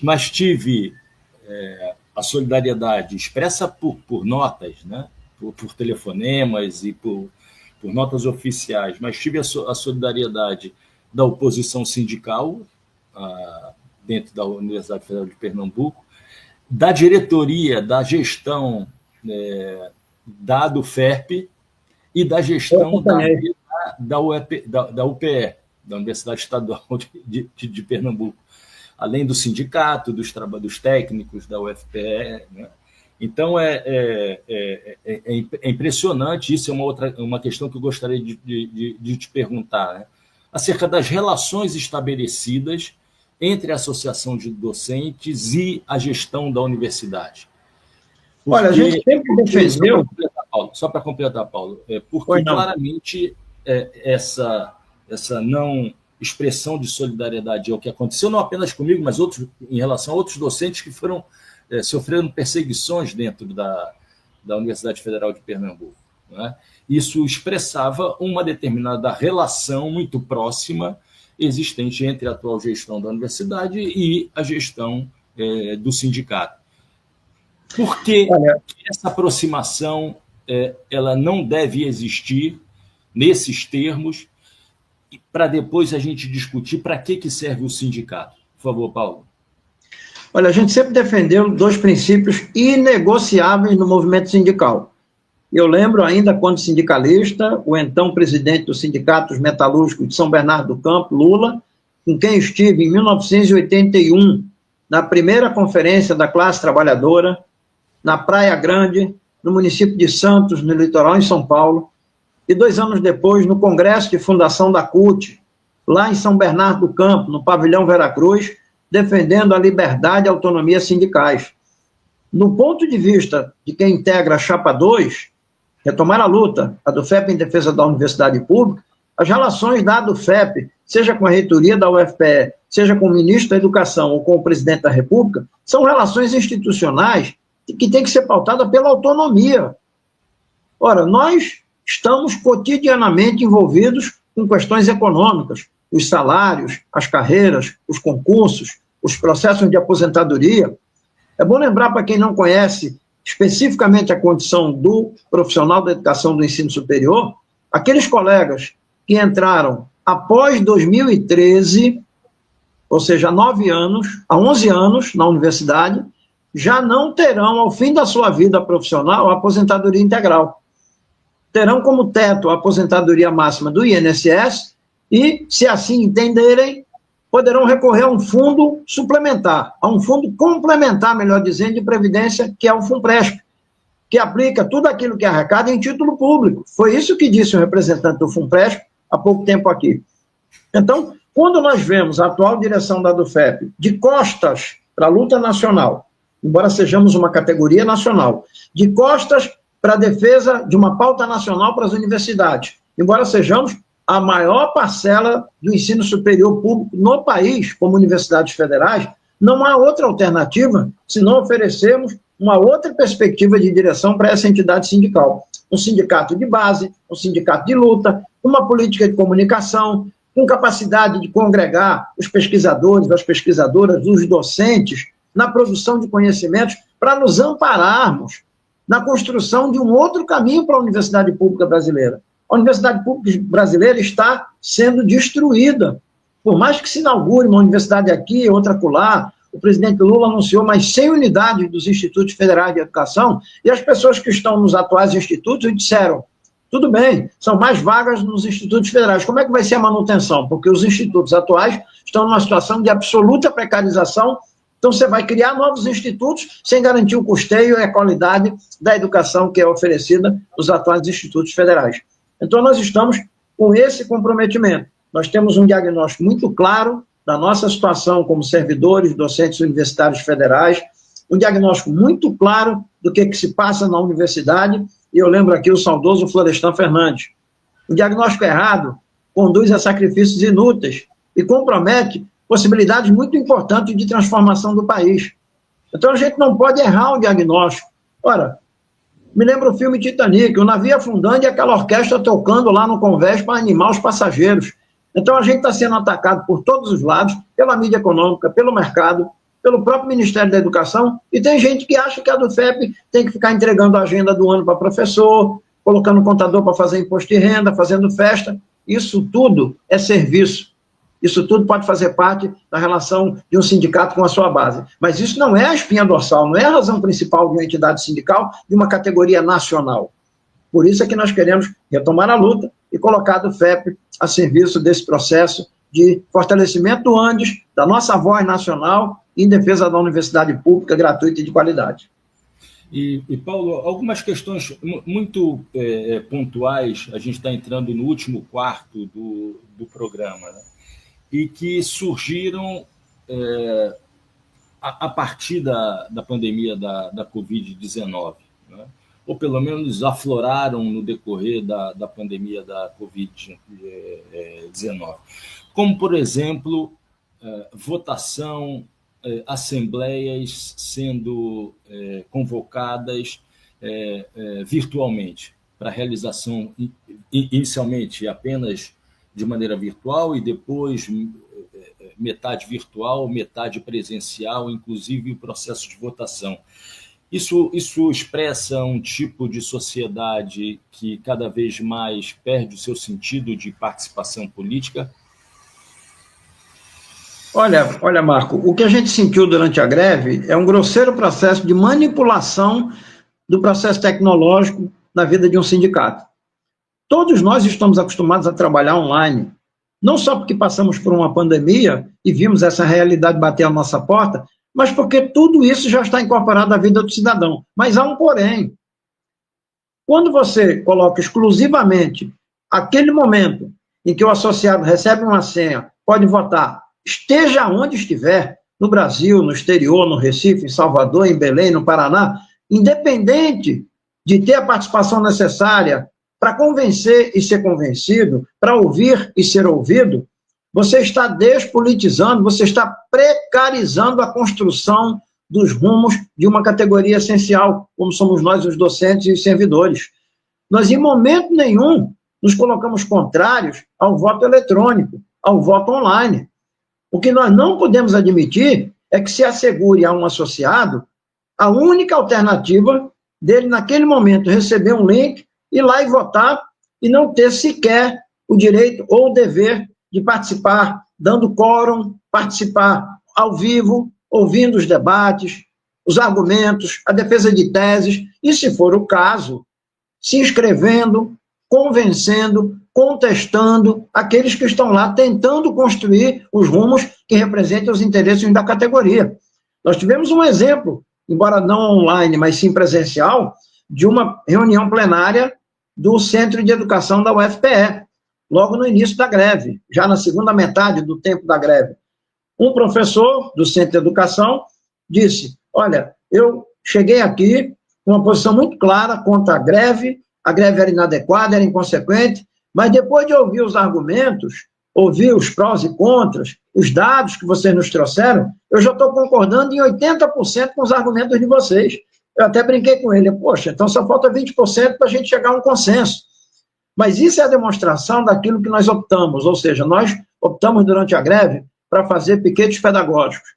S1: Mas tive a solidariedade expressa por notas, né? por telefonemas e por notas oficiais, mas tive a solidariedade da oposição sindical dentro da Universidade Federal de Pernambuco, da diretoria, da gestão da ADUFERP e da gestão da UPE, da Universidade Estadual de Pernambuco, além do sindicato, dos técnicos da UFPE. Né? Então, é impressionante, isso é uma questão que eu gostaria de te perguntar, né? Acerca das relações estabelecidas entre a associação de docentes e a gestão da universidade.
S2: Olha, a gente sempre defendeu...
S1: Só para completar, Paulo, porque claramente essa não expressão de solidariedade é o que aconteceu, não apenas comigo, mas em relação a outros docentes que sofreram perseguições dentro da Universidade Federal de Pernambuco. Né? Isso expressava uma determinada relação muito próxima existente entre a atual gestão da universidade e a gestão do sindicato. Por que essa aproximação ela não deve existir nesses termos, para depois a gente discutir para que serve o sindicato? Por favor, Paulo.
S2: Olha, a gente sempre defendeu dois princípios inegociáveis no movimento sindical. Eu lembro ainda, quando sindicalista, o então presidente do Sindicato dos Metalúrgicos de São Bernardo do Campo, Lula, com quem estive em 1981, na primeira conferência da classe trabalhadora, na Praia Grande, no município de Santos, no litoral, em São Paulo, e 2 anos depois, no congresso de fundação da CUT, lá em São Bernardo do Campo, no pavilhão Veracruz, defendendo a liberdade e a autonomia sindicais. No ponto de vista de quem integra a Chapa 2, retomar a luta, a ADUFEP em defesa da universidade pública, as relações da ADUFEP, seja com a reitoria da UFPE, seja com o ministro da Educação ou com o presidente da República, são relações institucionais que têm que ser pautadas pela autonomia. Ora, nós estamos cotidianamente envolvidos com questões econômicas, os salários, as carreiras, os concursos, os processos de aposentadoria. É bom lembrar, para quem não conhece especificamente a condição do profissional da educação do ensino superior, aqueles colegas que entraram após 2013, ou seja, há 11 anos na universidade, já não terão, ao fim da sua vida profissional, a aposentadoria integral. Terão como teto a aposentadoria máxima do INSS e, se assim entenderem, poderão recorrer a um fundo suplementar, a um fundo complementar, melhor dizendo, de previdência, que é o FUNPRESP, que aplica tudo aquilo que é arrecada em título público. Foi isso que disse o representante do FUNPRESP há pouco tempo aqui. Então, quando nós vemos a atual direção da ADUFEP de costas para a luta nacional, embora sejamos uma categoria nacional, de costas para a defesa de uma pauta nacional para as universidades, embora sejamos a maior parcela do ensino superior público no país, como universidades federais, não há outra alternativa se não oferecermos uma outra perspectiva de direção para essa entidade sindical. Um sindicato de base, um sindicato de luta, uma política de comunicação, com capacidade de congregar os pesquisadores, as pesquisadoras, os docentes, na produção de conhecimentos, para nos ampararmos na construção de um outro caminho para a universidade pública brasileira. A universidade pública brasileira está sendo destruída. Por mais que se inaugure uma universidade aqui, outra acolá, o presidente Lula anunciou mais 100 unidades dos institutos federais de educação, e as pessoas que estão nos atuais institutos disseram, tudo bem, são mais vagas nos institutos federais, como é que vai ser a manutenção? Porque os institutos atuais estão numa situação de absoluta precarização, então você vai criar novos institutos sem garantir o custeio e a qualidade da educação que é oferecida nos atuais institutos federais. Então, nós estamos com esse comprometimento. Nós temos um diagnóstico muito claro da nossa situação como servidores, docentes universitários federais, um diagnóstico muito claro do que se passa na universidade, e eu lembro aqui o saudoso Florestan Fernandes. O diagnóstico errado conduz a sacrifícios inúteis e compromete possibilidades muito importantes de transformação do país. Então, a gente não pode errar o diagnóstico. Ora, me lembra o filme Titanic, o navio afundando e aquela orquestra tocando lá no convés para animar os passageiros. Então, a gente está sendo atacado por todos os lados, pela mídia econômica, pelo mercado, pelo próprio Ministério da Educação, e tem gente que acha que a ADUFEP tem que ficar entregando a agenda do ano para professor, colocando contador para fazer imposto de renda, fazendo festa. Isso tudo é serviço. Isso tudo pode fazer parte da relação de um sindicato com a sua base. Mas isso não é a espinha dorsal, não é a razão principal de uma entidade sindical de uma categoria nacional. Por isso é que nós queremos retomar a luta e colocar a ADUFEP a serviço desse processo de fortalecimento do Andes, da nossa voz nacional, em defesa da universidade pública, gratuita e de qualidade.
S1: E Paulo, algumas questões muito pontuais, a gente está entrando no último quarto do programa, né? E que surgiram a partir da pandemia da Covid-19, né? Ou pelo menos afloraram no decorrer da pandemia da Covid-19. Como, por exemplo, votação, assembleias sendo convocadas virtualmente, para realização inicialmente apenas de maneira virtual e depois metade virtual, metade presencial, inclusive o processo de votação. Isso expressa um tipo de sociedade que cada vez mais perde o seu sentido de participação política?
S2: Olha, Marco, o que a gente sentiu durante a greve é um grosseiro processo de manipulação do processo tecnológico na vida de um sindicato. Todos nós estamos acostumados a trabalhar online, não só porque passamos por uma pandemia e vimos essa realidade bater à nossa porta, mas porque tudo isso já está incorporado à vida do cidadão. Mas há um porém. Quando você coloca exclusivamente aquele momento em que o associado recebe uma senha, pode votar, esteja onde estiver, no Brasil, no exterior, no Recife, em Salvador, em Belém, no Paraná, independente de ter a participação necessária para convencer e ser convencido, para ouvir e ser ouvido, você está despolitizando, você está precarizando a construção dos rumos de uma categoria essencial, como somos nós, os docentes e os servidores. Nós, em momento nenhum, nos colocamos contrários ao voto eletrônico, ao voto online. O que nós não podemos admitir é que se assegure a um associado a única alternativa dele, naquele momento, receber um link, ir lá e votar, e não ter sequer o direito ou o dever de participar, dando quórum, participar ao vivo, ouvindo os debates, os argumentos, a defesa de teses, e, se for o caso, se inscrevendo, convencendo, contestando aqueles que estão lá tentando construir os rumos que representam os interesses da categoria. Nós tivemos um exemplo, embora não online, mas sim presencial, de uma reunião plenária do Centro de Educação da UFPE, logo no início da greve, já na segunda metade do tempo da greve. Um professor do Centro de Educação disse, olha, eu cheguei aqui com uma posição muito clara contra a greve era inadequada, era inconsequente, mas depois de ouvir os argumentos, ouvir os prós e contras, os dados que vocês nos trouxeram, eu já estou concordando em 80% com os argumentos de vocês. Eu até brinquei com ele, poxa, então só falta 20% para a gente chegar a um consenso. Mas isso é a demonstração daquilo que nós optamos, ou seja, nós optamos durante a greve para fazer piquetes pedagógicos.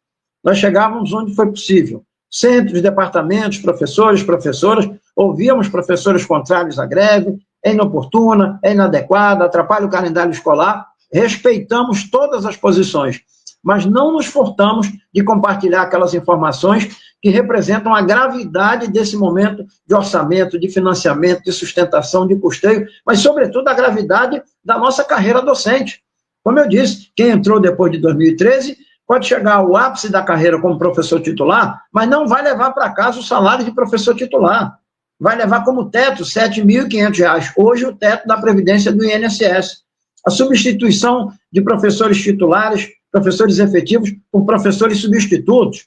S2: Nós chegávamos onde foi possível. Centros, departamentos, professores, professoras, ouvíamos professores contrários à greve, é inoportuna, é inadequada, atrapalha o calendário escolar, respeitamos todas as posições, mas não nos furtamos de compartilhar aquelas informações que representam a gravidade desse momento de orçamento, de financiamento, de sustentação, de custeio, mas, sobretudo, a gravidade da nossa carreira docente. Como eu disse, quem entrou depois de 2013 pode chegar ao ápice da carreira como professor titular, mas não vai levar para casa o salário de professor titular. Vai levar como teto R$ 7.500. Hoje, o teto da Previdência do INSS. A substituição de professores titulares, professores efetivos, por professores substitutos.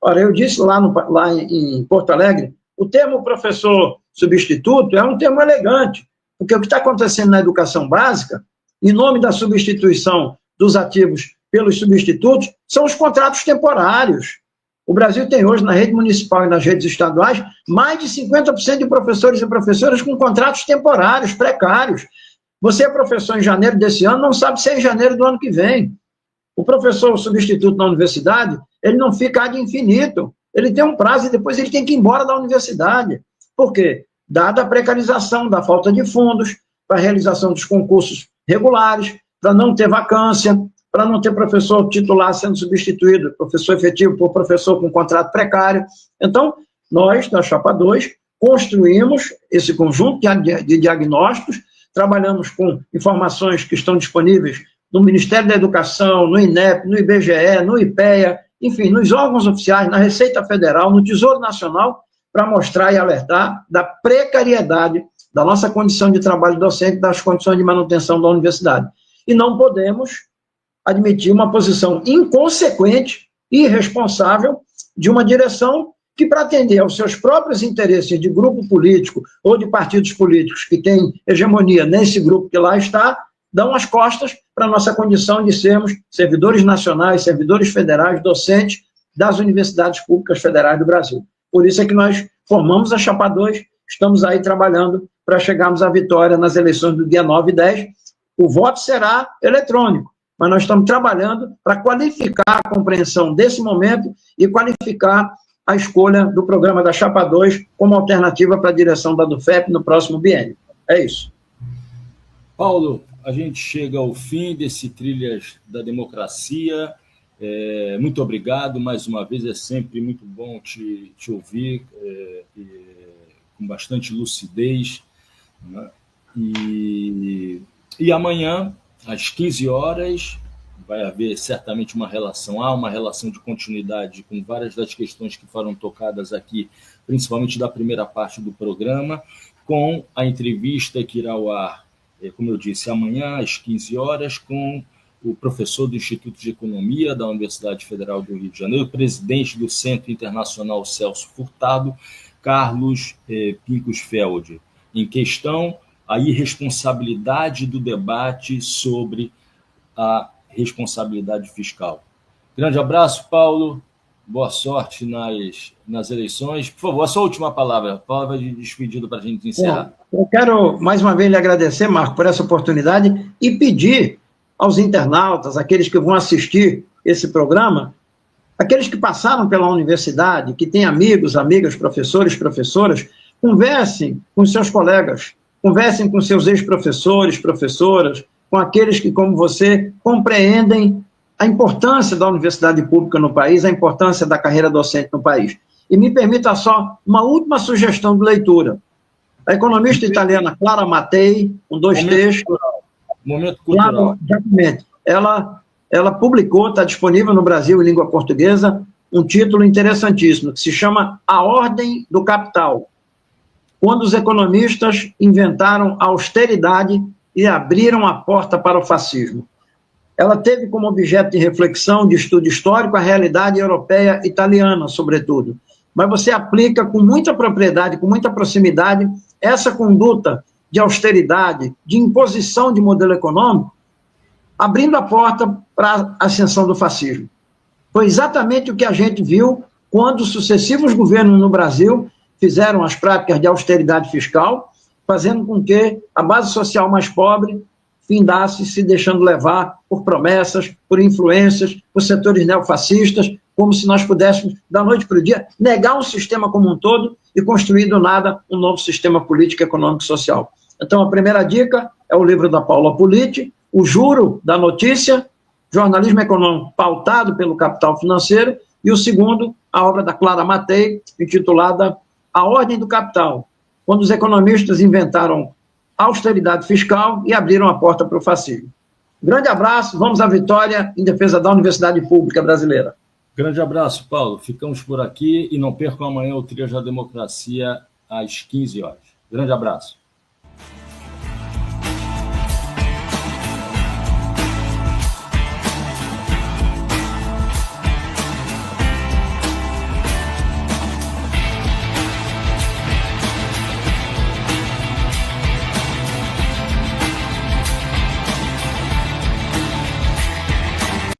S2: Ora, eu disse lá em Porto Alegre, o termo professor substituto é um termo elegante, porque o que está acontecendo na educação básica, em nome da substituição dos ativos pelos substitutos, são os contratos temporários. O Brasil tem hoje, na rede municipal e nas redes estaduais, mais de 50% de professores e professoras com contratos temporários, precários. Você é professor em janeiro desse ano, não sabe se é em janeiro do ano que vem. O professor substituto na universidade, ele não fica ad infinito. Ele tem um prazo e depois ele tem que ir embora da universidade. Por quê? Dada a precarização, da falta de fundos para a realização dos concursos regulares, para não ter vacância, para não ter professor titular sendo substituído, professor efetivo por professor com contrato precário. Então, nós, da Chapa 2, construímos esse conjunto de diagnósticos, trabalhamos com informações que estão disponíveis no Ministério da Educação, no INEP, no IBGE, no IPEA, enfim, nos órgãos oficiais, na Receita Federal, no Tesouro Nacional, para mostrar e alertar da precariedade da nossa condição de trabalho docente, das condições de manutenção da universidade. E não podemos admitir uma posição inconsequente e irresponsável de uma direção que, para atender aos seus próprios interesses de grupo político ou de partidos políticos que têm hegemonia nesse grupo que lá está, dão as costas para a nossa condição de sermos servidores nacionais, servidores federais, docentes das universidades públicas federais do Brasil. Por isso é que nós formamos a Chapa 2, estamos aí trabalhando para chegarmos à vitória nas eleições do dia 9 e 10. O voto será eletrônico, mas nós estamos trabalhando para qualificar a compreensão desse momento e qualificar a escolha do programa da Chapa 2 como alternativa para a direção da DUFEP no próximo biênio. É isso.
S1: Paulo, a gente chega ao fim desse Trilhas da Democracia. Muito obrigado mais uma vez, é sempre muito bom te ouvir com bastante lucidez. né? E amanhã, às 15 horas, vai haver certamente uma relação de continuidade com várias das questões que foram tocadas aqui, principalmente da primeira parte do programa, com a entrevista que irá ao ar, como eu disse, amanhã às 15 horas, com o professor do Instituto de Economia da Universidade Federal do Rio de Janeiro, presidente do Centro Internacional Celso Furtado, Carlos Pincusfeld, em questão a irresponsabilidade do debate sobre a responsabilidade fiscal. Grande abraço, Paulo. Boa sorte nas eleições. Por favor, a sua última palavra de despedida para a gente encerrar.
S2: Eu quero, mais uma vez, lhe agradecer, Marco, por essa oportunidade e pedir aos internautas, aqueles que vão assistir esse programa, aqueles que passaram pela universidade, que têm amigos, amigas, professores, professoras, conversem com seus colegas, conversem com seus ex-professores, professoras, com aqueles que, como você, compreendem a importância da universidade pública no país, a importância da carreira docente no país. E me permita só uma última sugestão de leitura. A economista italiana Clara Mattei, com 2 textos...
S1: Momento cultural.
S2: Exatamente. Ela publicou, está disponível no Brasil em língua portuguesa, um título interessantíssimo, que se chama A Ordem do Capital. Quando os economistas inventaram a austeridade e abriram a porta para o fascismo. Ela teve como objeto de reflexão, de estudo histórico, a realidade europeia e italiana, sobretudo. Mas você aplica com muita propriedade, com muita proximidade, essa conduta de austeridade, de imposição de modelo econômico, abrindo a porta para a ascensão do fascismo. Foi exatamente o que a gente viu quando sucessivos governos no Brasil fizeram as práticas de austeridade fiscal, fazendo com que a base social mais pobre findasse se deixando levar por promessas, por influências, por setores neofascistas, como se nós pudéssemos, da noite para o dia, negar um sistema como um todo e construir do nada um novo sistema político, econômico e social. Então, a primeira dica é o livro da Paula Politi, O Juro da Notícia, jornalismo econômico pautado pelo capital financeiro, e o segundo, a obra da Clara Mattei, intitulada A Ordem do Capital, quando os economistas inventaram a austeridade fiscal e abriram a porta para o fascismo. Grande abraço, vamos à vitória em defesa da Universidade Pública Brasileira.
S1: Grande abraço, Paulo. Ficamos por aqui e não percam amanhã o Trilha da Democracia às 15 horas. Grande abraço.